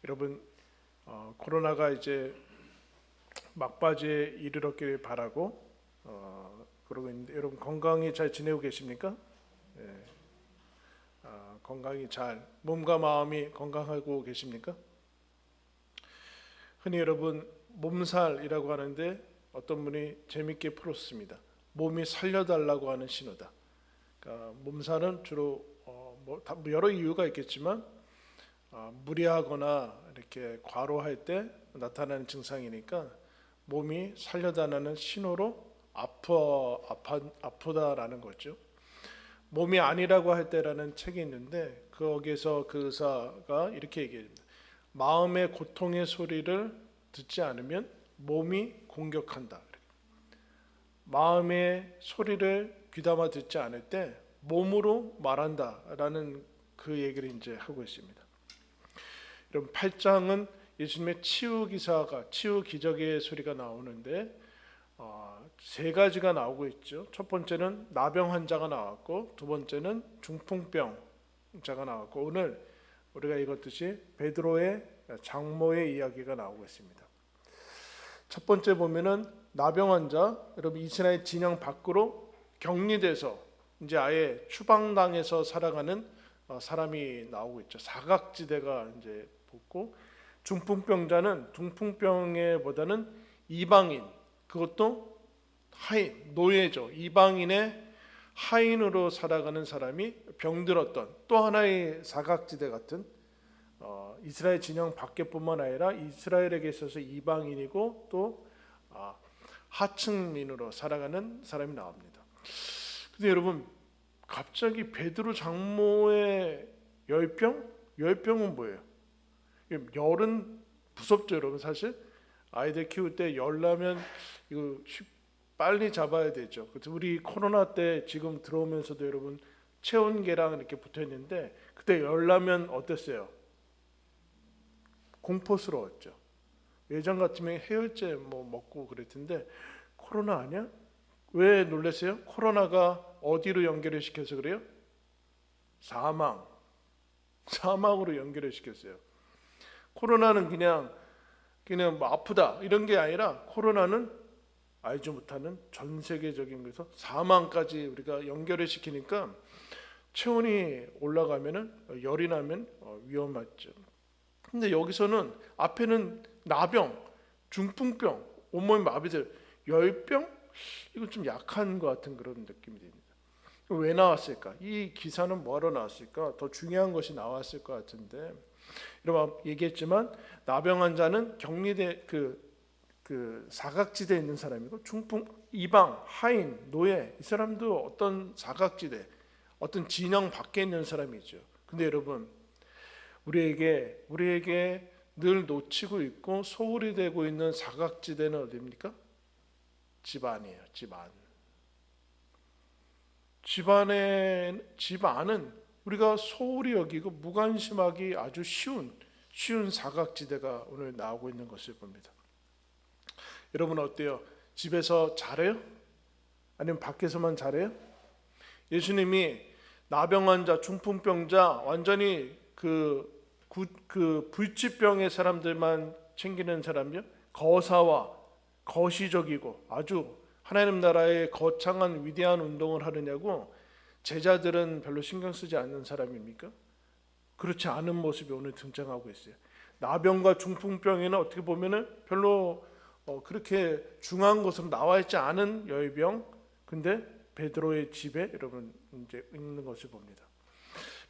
여러분 코로나가 이제 막바지에 이르렀기를 바라고 그러고 있는데 여러분 건강히 잘 지내고 계십니까? 예, 건강히 잘 몸과 마음이 건강하고 계십니까? 흔히 여러분 몸살이라고 하는데 어떤 분이 재밌게 풀었습니다. 몸이 살려달라고 하는 신호다. 그러니까 몸살은 주로 여러 이유가 있겠지만 무리하거나 이렇게 과로할 때 나타나는 증상이니까 몸이 살려달라는 신호로 아프다라는 거죠. 몸이 아니라고 할 때라는 책이 있는데 거기에서 그 의사가 이렇게 얘기합니다. 마음의 고통의 소리를 듣지 않으면 몸이 공격한다. 마음의 소리를 귀담아 듣지 않을 때 몸으로 말한다라는 그 얘기를 이제 하고 있습니다. 여러분 8장은 예수님의 치유 기적의 소리가 나오는데 세 가지가 나오고 있죠. 첫 번째는 나병 환자가 나왔고 두 번째는 중풍병자가 나왔고 오늘 우리가 읽었듯이 베드로의 장모의 이야기가 나오고 있습니다. 첫 번째 보면은 나병 환자, 여러분 이스라엘 진영 밖으로 격리돼서 이제 아예 추방당해서 살아가는 사람이 나오고 있죠. 사각지대가 이제 붙고 중풍병자는 중풍병에보다는 이방인, 그것도 하인, 노예죠. 이방인의 하인으로 살아가는 사람이 병들었던 또 하나의 사각지대 같은 이스라엘 진영 밖에뿐만 아니라 이스라엘에게 있어서 이방인이고 또 하층민으로 살아가는 사람이 나옵니다. 근데 여러분 갑자기 베드로 장모의 열병은 뭐예요? 열은 무섭죠, 여러분. 사실 아이들 키울 때 열 나면 이거 빨리 잡아야 되죠. 우리 코로나 때 지금 들어오면서도 여러분 체온계랑 이렇게 붙어 있는데 그때 열 나면 어땠어요? 공포스러웠죠. 예전 같으면 해열제 먹고 그럴 텐데 코로나 아니야? 왜 놀랐어요? 코로나가 어디로 연결을 시켜서 그래요? 사망으로 연결을 시켰어요. 코로나는 그냥 아프다 이런 게 아니라 코로나는 알지 못하는 전 세계적인 것에서 사망까지 우리가 연결을 시키니까 체온이 올라가면은 열이 나면 위험하죠. 근데 여기서는 앞에는 나병, 중풍병, 온몸 마비들, 열병 이건 좀 약한 것 같은 그런 느낌이 듭니다. 왜 나왔을까? 이 기사는 뭐하러 나왔을까? 더 중요한 것이 나왔을 것 같은데 여러분 얘기했지만 나병 환자는 격리돼 그 사각지대에 있는 사람이고 중풍, 이방, 하인, 노예 이 사람도 어떤 사각지대, 어떤 진영 밖에 있는 사람이죠. 근데 여러분 우리에게 늘 놓치고 있고 소홀히 되고 있는 사각지대는 어디입니까? 집안이에요. 집안은 우리가 소홀히 여기고 무관심하기 아주 쉬운 사각지대가 오늘 나오고 있는 것을 봅니다. 여러분 어때요? 집에서 잘해요? 아니면 밖에서만 잘해요? 예수님이 나병 환자, 중풍병자 완전히 그 불치병의 사람들만 챙기는 사람이요. 거사와 거시적이고 아주 하나님 나라의 거창한 위대한 운동을 하느냐고 제자들은 별로 신경 쓰지 않는 사람입니까? 그렇지 않은 모습이 오늘 등장하고 있어요. 나병과 중풍병에는 어떻게 보면은 별로 그렇게 중요한 것으로 나와 있지 않은 열병, 근데 베드로의 집에 여러분 이제 있는 것을 봅니다.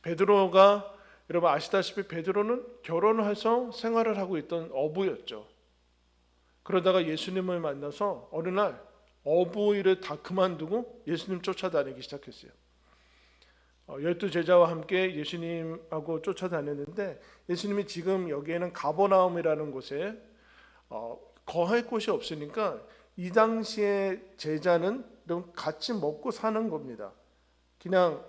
베드로가 여러분 아시다시피 베드로는 결혼을 해서 생활을 하고 있던 어부였죠. 그러다가 예수님을 만나서 어느 날 어부 일을 다 그만두고 예수님 쫓아다니기 시작했어요. 12제자와 함께 예수님하고 쫓아다녔는데 예수님이 지금 여기에는 가버나움이라는 곳에 거할 곳이 없으니까 이 당시에 제자는 같이 먹고 사는 겁니다. 그냥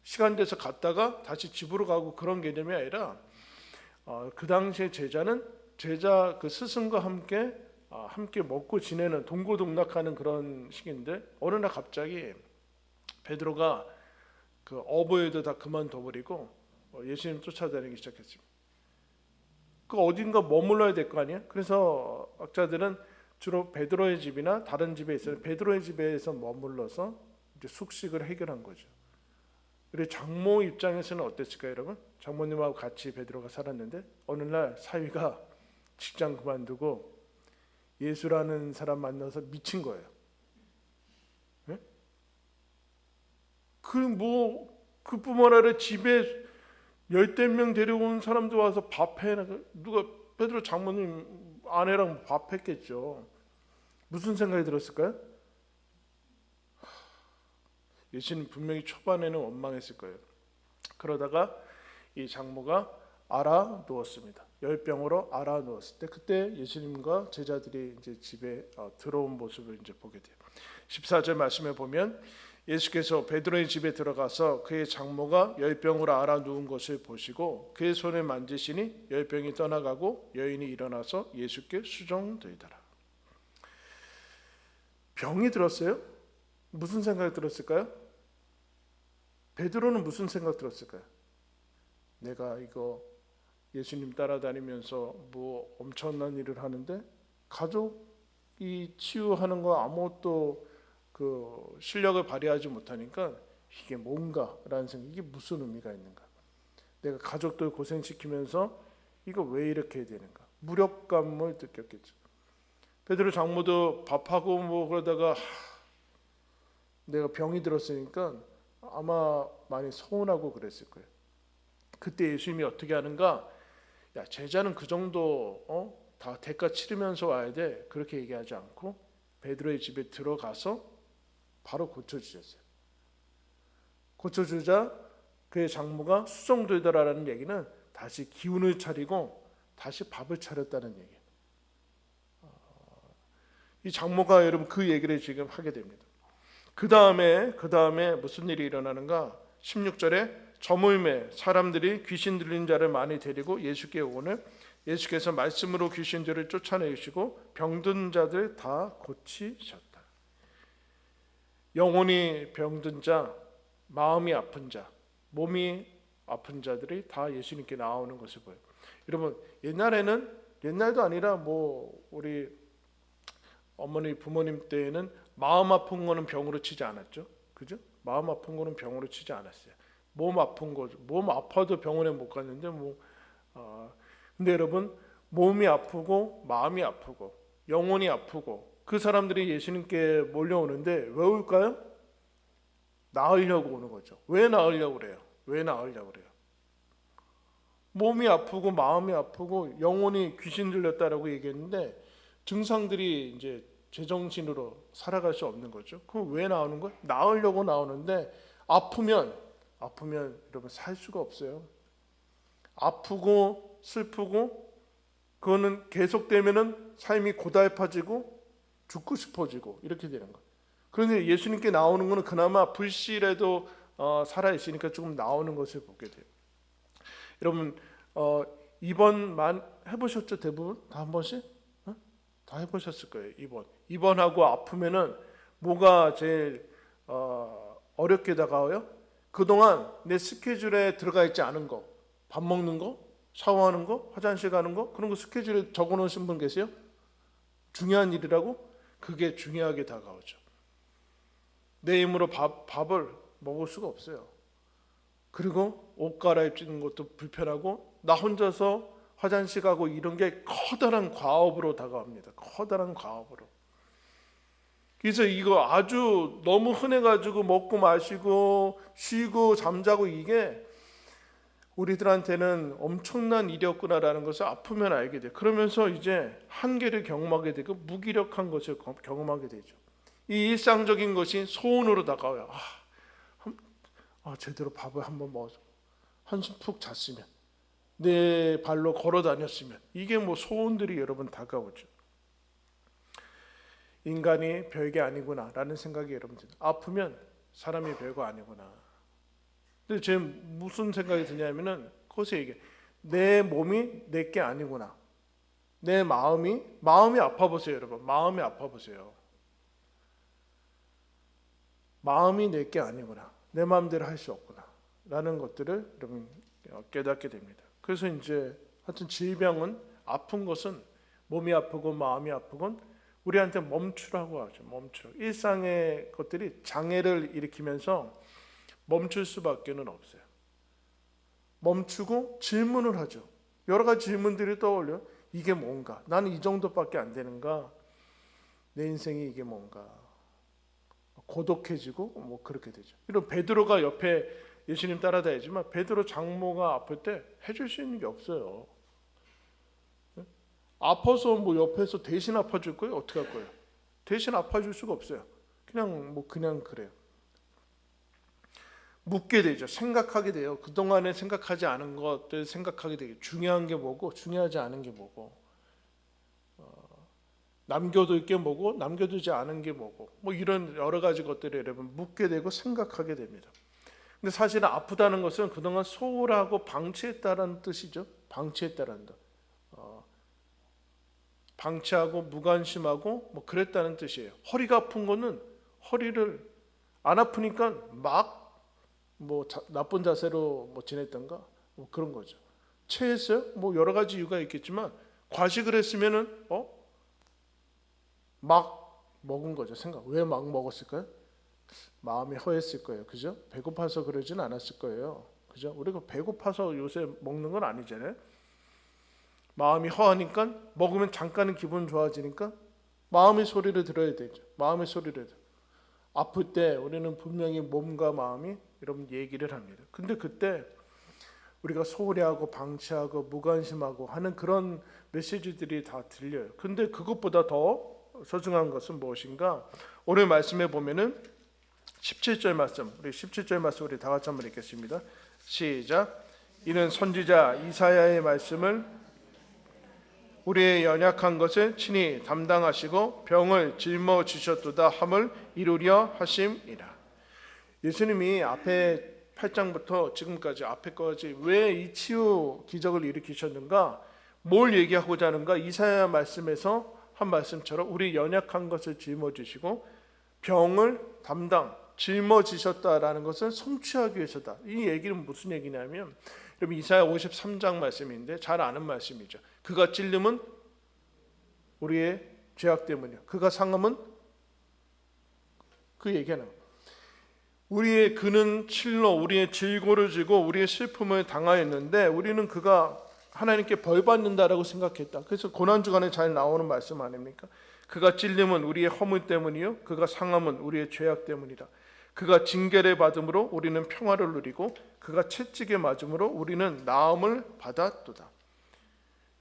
시간 돼서 갔다가 다시 집으로 가고 그런 개념이 아니라 그 당시에 제자는 제자 그 스승과 함께 먹고 지내는 동고동락하는 그런 시기인데 어느 날 갑자기 베드로가 그 어부일도 다 그만둬 버리고 예수님 쫓아다니기 시작했습니다. 그 어딘가 머물러야 될 거 아니에요? 그래서 학자들은 주로 베드로의 집이나 다른 집에 있어요. 베드로의 집에서 머물러서 이제 숙식을 해결한 거죠. 우리 장모 입장에서는 어땠을까요, 여러분? 장모님하고 같이 베드로가 살았는데 어느 날 사위가 직장 그만두고 예수라는 사람 만나서 미친 거예요. 예? 그뿐만 아니라 집에 열댓 명 데려온 사람도 와서 밥해. 누가 베드로 장모님 아내랑 밥했겠죠. 무슨 생각이 들었을까요? 예수님 분명히 초반에는 원망했을 거예요. 그러다가 이 장모가 알아누웠습니다. 열병으로 알아누웠을 때 그때 예수님과 제자들이 이제 집에 들어온 모습을 이제 보게 돼요. 14절 말씀에 보면 예수께서 베드로의 집에 들어가서 그의 장모가 열병으로 알아누운 것을 보시고 그의 손을 만지시니 열병이 떠나가고 여인이 일어나서 예수께 수종되더라. 병이 들었어요? 무슨 생각이 들었을까요? 베드로는 무슨 생각 들었을까요? 내가 이거 예수님 따라다니면서 뭐 엄청난 일을 하는데 가족이 치유하는 거 아무것도 그 실력을 발휘하지 못하니까 이게 뭔가라는 생각, 이게 무슨 의미가 있는가? 내가 가족들 고생시키면서 이거 왜 이렇게 해야 되는가? 무력감을 느꼈겠죠. 베드로 장모도 밥하고 뭐 그러다가 내가 병이 들었으니까 아마 많이 서운하고 그랬을 거예요. 그때 예수님이 어떻게 하는가? 야, 제자는 그 정도 다 대가 치르면서 와야 돼. 그렇게 얘기하지 않고 베드로의 집에 들어가서 바로 고쳐주셨어요. 고쳐주자 그의 장모가 수종되더라라는 얘기는 다시 기운을 차리고 다시 밥을 차렸다는 얘기예요. 이 장모가 여러분 그 얘기를 지금 하게 됩니다. 그 다음에 무슨 일이 일어나는가? 16절에 저물매 사람들이 귀신 들린 자를 많이 데리고 예수께 오늘 예수께서 말씀으로 귀신들을 쫓아내시고 병든 자들 다 고치셨다. 영혼이 병든 자, 마음이 아픈 자, 몸이 아픈 자들이 다 예수님께 나오는 것을 보여요. 여러분 옛날도 아니라 뭐 우리 어머니 부모님 때에는 마음 아픈 거는 병으로 치지 않았죠. 그죠? 마음 아픈 거는 병으로 치지 않았어요. 몸 아픈 거, 몸 아파도 병원에 못 갔는데 근데 여러분 몸이 아프고 마음이 아프고 영혼이 아프고 그 사람들이 예수님께 몰려오는데 왜 올까요? 나으려고 오는 거죠. 왜 나으려고 그래요? 왜 나으려고 그래요? 몸이 아프고 마음이 아프고 영혼이 귀신 들렸다라고 얘기했는데 증상들이 이제 제정신으로 살아갈 수 없는 거죠. 그럼 왜 나오는 거예요? 나으려고 나오는데 아프면 여러분 살 수가 없어요. 아프고 슬프고 그거는 계속되면은 삶이 고달파지고 죽고 싶어지고 이렇게 되는 거예요. 그런데 예수님께 나오는 거는 그나마 불씨라도 살아 있으니까 조금 나오는 것을 보게 돼요. 여러분 입원만 해보셨죠? 대부분 다 한 번씩? 다 해보셨을 거예요. 입원하고 아프면은 뭐가 제일 어렵게 다가와요? 그동안 내 스케줄에 들어가 있지 않은 거, 밥 먹는 거, 샤워하는 거, 화장실 가는 거, 그런 거 스케줄에 적어놓으신 분 계세요? 중요한 일이라고? 그게 중요하게 다가오죠. 내 힘으로 밥을 먹을 수가 없어요. 그리고 옷 갈아입는 것도 불편하고 나 혼자서 화장실 가고 이런 게 커다란 과업으로 다가옵니다. 커다란 과업으로. 그래서 이거 아주 너무 흔해가지고 먹고 마시고 쉬고 잠자고 이게 우리들한테는 엄청난 일이었구나라는 것을 아프면 알게 돼요. 그러면서 이제 한계를 경험하게 되고 무기력한 것을 경험하게 되죠. 이 일상적인 것이 소원으로 다가와요. 제대로 밥을 한번 먹어서 한숨 푹 잤으면 내 발로 걸어 다녔으면 이게 뭐 소원들이 여러분 다가오죠. 인간이 별게 아니구나 라는 생각이 여러분 듭니다. 아프면 사람이 별거 아니구나. 근데 제 무슨 생각이 드냐면은 그것에 얘기해. 내 몸이 내 게 아니구나. 내 마음이 아파 보세요, 여러분. 마음이 아파 보세요. 마음이 내 게 아니구나. 내 마음대로 할 수 없구나. 라는 것들을 여러분 깨닫게 됩니다. 그래서 이제 하여튼 질병은, 아픈 것은, 몸이 아프고 마음이 아프건 우리한테 멈추라고 하죠. 멈추라. 일상의 것들이 장애를 일으키면서 멈출 수밖에는 없어요. 멈추고 질문을 하죠. 여러 가지 질문들이 떠올려. 이게 뭔가? 나는 이 정도밖에 안 되는가? 내 인생이 이게 뭔가? 고독해지고 뭐 그렇게 되죠. 이런 베드로가 옆에 예수님 따라다니지만 베드로 장모가 아플 때 해줄 수 있는 게 없어요. 아파서 뭐 옆에서 대신 아파줄 거예요? 어떻게 할 거예요? 대신 아파줄 수가 없어요. 그냥 그래요. 묻게 되죠. 생각하게 돼요. 그동안에 생각하지 않은 것들 생각하게 되죠. 중요한 게 뭐고 중요하지 않은 게 뭐고, 남겨둘 게 뭐고 남겨두지 않은 게 뭐고, 뭐 이런 여러 가지 것들을 여러분 묻게 되고 생각하게 됩니다. 근데 사실은 아프다는 것은 그동안 소홀하고 방치했다라는 뜻이죠. 방치했다라는 뜻. 방치하고 무관심하고 뭐 그랬다는 뜻이에요. 허리가 아픈 거는 허리를 안 아프니까 막 뭐 나쁜 자세로 뭐 지냈던가 뭐 그런 거죠. 체했어요? 뭐 여러 가지 이유가 있겠지만 과식을 했으면은 막 먹은 거죠. 생각. 왜 막 먹었을까요? 마음이 허했을 거예요. 그죠? 배고파서 그러진 않았을 거예요. 그죠? 우리가 배고파서 요새 먹는 건 아니잖아요. 마음이 허하니까 먹으면 잠깐은 기분 좋아지니까 마음의 소리를 들어야 되죠. 마음의 소리를 들어. 아플 때 우리는 분명히 몸과 마음이 여러분 얘기를 합니다. 근데 그때 우리가 소홀히 하고 방치하고 무관심하고 하는 그런 메시지들이 다 들려요. 근데 그것보다 더 소중한 것은 무엇인가? 오늘 말씀에 보면은 17절 말씀, 우리 17절 말씀 우리 다 같이 한번 읽겠습니다. 시작. 이는 선지자 이사야의 말씀을 우리의 연약한 것을 친히 담당하시고 병을 짊어지셨도다 함을 이루려 하심이라. 예수님이 앞에 8장부터 지금까지 앞에 거지 왜 이 치유 기적을 일으키셨는가, 뭘 얘기하고자 하는가, 이사야 말씀에서 한 말씀처럼 우리 연약한 것을 짊어지시고 병을 짊어지셨다라는 것을 성취하기 위해서다. 이 얘기는 무슨 얘기냐면 여러분 이사야 53장 말씀인데 잘 아는 말씀이죠. 그가 찔림은 우리의 죄악 때문이요, 그가 상함은 그 얘기하는 거예요. 우리의 그는 칠로 우리의 질고를 지고 우리의 슬픔을 당하였는데 우리는 그가 하나님께 벌 받는다라고 생각했다. 그래서 고난주간에 잘 나오는 말씀 아닙니까? 그가 찔림은 우리의 허물 때문이요 그가 상함은 우리의 죄악 때문이다. 그가 징계를 받음으로 우리는 평화를 누리고 그가 채찍에 맞음으로 우리는 나음을 받았도다.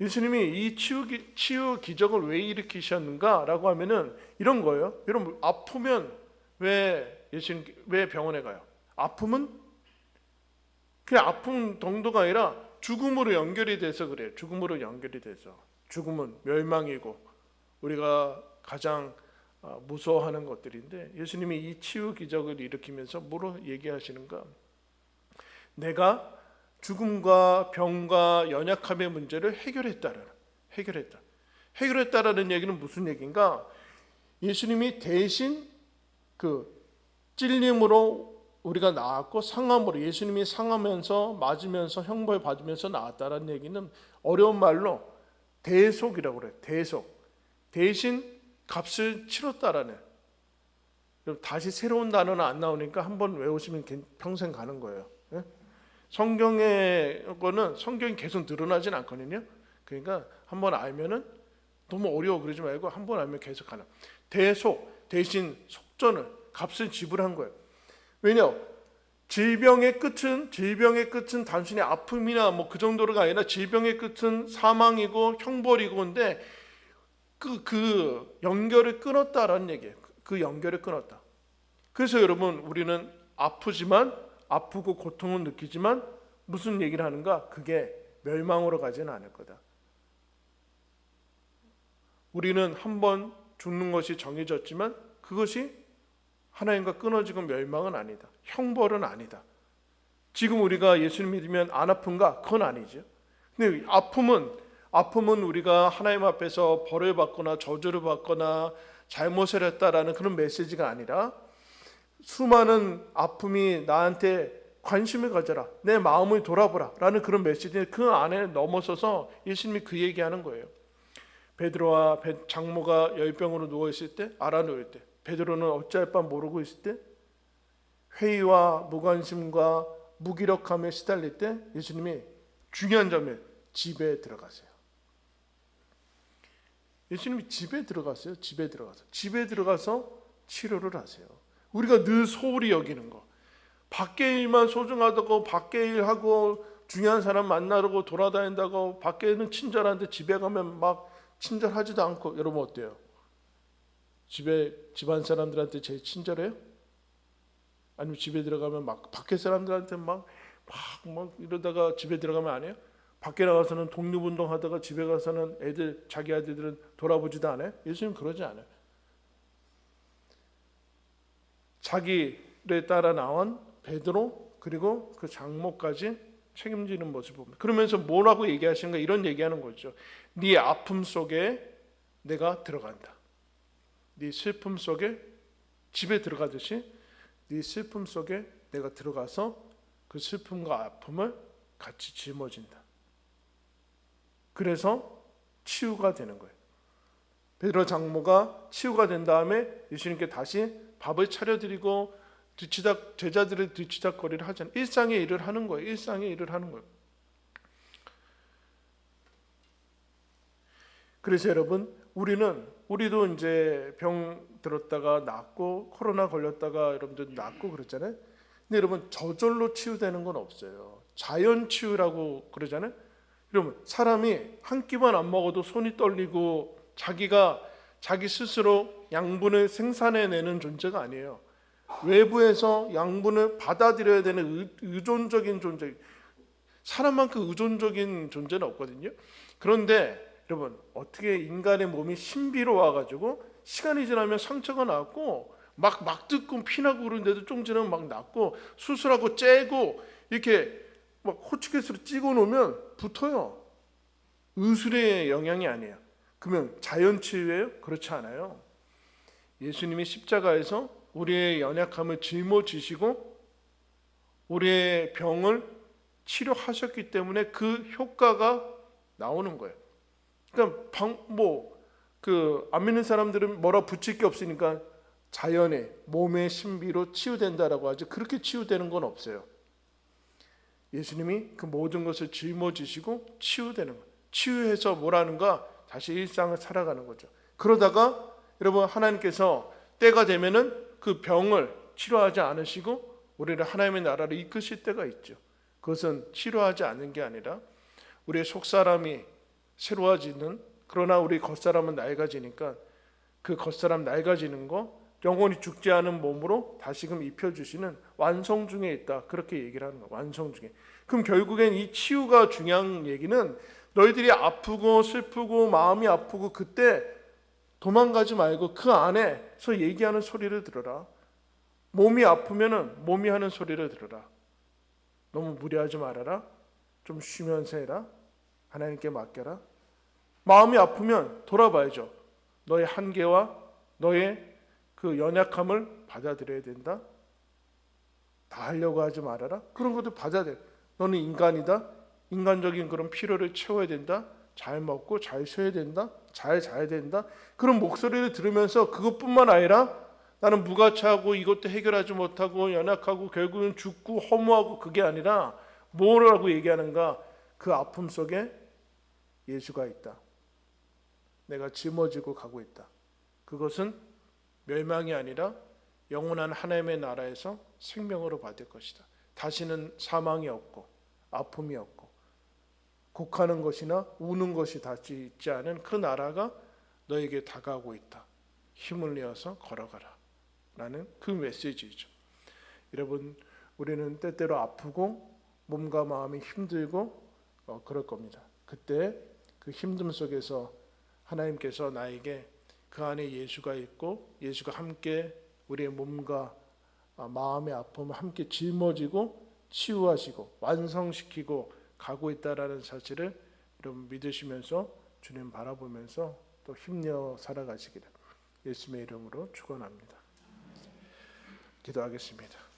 예수님이 이 치유 기적을 왜 일으키셨는가라고 하면은 이런 거예요. 여러분 아프면 왜 병원에 가요? 아픔은 그냥 아픈 정도가 아니라 죽음으로 연결이 돼서 그래요. 죽음으로 연결이 돼서. 죽음은 멸망이고 우리가 가장 무서워하는 것들인데 예수님이 이 치유 기적을 일으키면서 뭐로 얘기하시는가? 내가 죽음과 병과 연약함의 문제를 해결했다라는 얘기는 무슨 얘기인가? 예수님이 대신 그 찔림으로 우리가 나았고 상함으로, 예수님이 상하면서 맞으면서 형벌 받으면서 나았다라는 얘기는 어려운 말로 대속이라고 그래요. 대신 값을 치렀다라는. 다시 새로운 단어는 안 나오니까 한번 외우시면 평생 가는 거예요. 성경의 거는 성경이 계속 늘어나진 않거든요. 그러니까 한번 알면은 너무 어려워 그러지 말고 한번 알면 계속 가는. 대신 속전을, 값을 지불한 거예요. 왜냐? 질병의 끝은 단순히 아픔이나 뭐 그 정도가 아니라 질병의 끝은 사망이고 형벌이고, 근데 그 연결을 끊었다라는 얘기예요. 그 연결을 끊었다. 그래서 여러분 우리는 아프고 고통을 느끼지만 무슨 얘기를 하는가? 그게 멸망으로 가지는 않을 거다. 우리는 한번 죽는 것이 정해졌지만 그것이 하나님과 끊어지고 멸망은 아니다. 형벌은 아니다. 지금 우리가 예수님 믿으면 안 아픈가? 그건 아니죠. 근데 아픔은 우리가 하나님 앞에서 벌을 받거나 저주를 받거나 잘못을 했다라는 그런 메시지가 아니라 수많은 아픔이 나한테 관심을 가져라, 내 마음을 돌아보라 라는 그런 메시지인데, 그 안에 넘어서서 예수님이 그 얘기하는 거예요. 베드로와 장모가 열병으로 누워있을 때, 알아누울 때, 베드로는 어찌할 바 모르고 있을 때, 회의와 무관심과 무기력함에 시달릴 때 예수님이 중요한 점에 집에 들어가세요. 예수님이 집에 들어갔어요. 집에 들어가서 치료를 하세요. 우리가 늘 소홀히 여기는 거, 밖의 일만 소중하다고 밖의 일하고 중요한 사람 만나려고 돌아다닌다고, 밖에는 친절한데 집에 가면 막 친절하지도 않고, 여러분 어때요? 집에 집안 사람들한테 제일 친절해요? 아니면 집에 들어가면 막 밖에 사람들한테 막 이러다가 집에 들어가면 안 해요? 밖에 나가서는 독립운동 하다가 집에 가서는 자기 아들들은 돌아보지도 않아요? 예수님 그러지 않아요. 자기를 따라 나온 베드로 그리고 그 장모까지 책임지는 모습을 봅니다. 그러면서 뭐라고 얘기하시는가? 이런 얘기하는 거죠. 네 아픔 속에 내가 들어간다. 네 슬픔 속에 집에 들어가듯이 네 슬픔 속에 내가 들어가서 그 슬픔과 아픔을 같이 짊어진다. 그래서 치유가 되는 거예요. 베드로 장모가 치유가 된 다음에 예수님께 다시 밥을 차려드리고 제자들의 뒤치다거리를 하잖아요. 일상의 일을 하는 거예요. 일상의 일을 하는 거예요. 그래서 여러분, 우리도 이제 병 들었다가 낫고, 코로나 걸렸다가 여러분들 낫고 그랬잖아요. 근데 여러분, 저절로 치유되는 건 없어요. 자연 치유라고 그러잖아요. 여러분, 사람이 한 끼만 안 먹어도 손이 떨리고 자기 스스로 양분을 생산해내는 존재가 아니에요. 외부에서 양분을 받아들여야 되는 의존적인 존재, 사람만큼 의존적인 존재는 없거든요. 그런데 여러분, 어떻게 인간의 몸이 신비로워가지고 시간이 지나면 상처가 났고 막 뜯고 피나고 그러는데도 좀 지나면 막 낫고, 수술하고 째고 이렇게 막 호치키스로 찍어 놓으면 붙어요. 의술의 영향이 아니에요. 그러면 자연 치유예요? 그렇지 않아요. 예수님이 십자가에서 우리의 연약함을 짊어지시고 우리의 병을 치료하셨기 때문에 그 효과가 나오는 거예요. 그러니까 안 믿는 사람들은 뭐라 붙일 게 없으니까 자연의 몸의 신비로 치유된다라고 하죠. 그렇게 치유되는 건 없어요. 예수님이 그 모든 것을 짊어지시고 치유되는 거예요. 치유해서 뭐라는가? 다시 일상을 살아가는 거죠. 그러다가 여러분, 하나님께서 때가 되면은 그 병을 치료하지 않으시고 우리를 하나님의 나라로 이끄실 때가 있죠. 그것은 치료하지 않는 게 아니라 우리의 속사람이 새로워지는, 그러나 우리 겉사람은 낡아지니까 그 겉사람 낡아지는 거 영원히 죽지 않은 몸으로 다시금 입혀주시는 완성 중에 있다. 그렇게 얘기를 하는 거예요. 완성 중에. 그럼 결국엔 이 치유가 중요한 얘기는, 너희들이 아프고 슬프고 마음이 아프고 그때 도망가지 말고 그 안에서 얘기하는 소리를 들어라. 몸이 아프면은 몸이 하는 소리를 들어라. 너무 무리하지 말아라. 좀 쉬면서 해라. 하나님께 맡겨라. 마음이 아프면 돌아봐야죠. 너의 한계와 너의 그 연약함을 받아들여야 된다. 다 하려고 하지 말아라. 그런 것도 받아들여. 너는 인간이다. 인간적인 그런 필요를 채워야 된다. 잘 먹고 잘 쉬어야 된다. 잘 자야 된다. 그런 목소리를 들으면서 그것뿐만 아니라 나는 무가치하고 이것도 해결하지 못하고 연약하고 결국은 죽고 허무하고, 그게 아니라 뭐라고 얘기하는가? 그 아픔 속에 예수가 있다. 내가 짊어지고 가고 있다. 그것은 멸망이 아니라 영원한 하나님의 나라에서 생명으로 받을 것이다. 다시는 사망이 없고 아픔이 없고 곡하는 것이나 우는 것이 다시 있지 않은 그 나라가 너에게 다가오고 있다. 힘을 내어서 걸어가라 라는 그 메시지죠. 여러분, 우리는 때때로 아프고 몸과 마음이 힘들고 그럴 겁니다. 그때 그 힘듦 속에서 하나님께서 나에게 그 안에 예수가 있고 예수가 함께 우리의 몸과 마음의 아픔을 함께 짊어지고 치유하시고 완성시키고 가고 있다라는 사실을 여러분 믿으시면서 주님 바라보면서 또 힘내어 살아가시기를 예수님의 이름으로 축원합니다. 기도하겠습니다.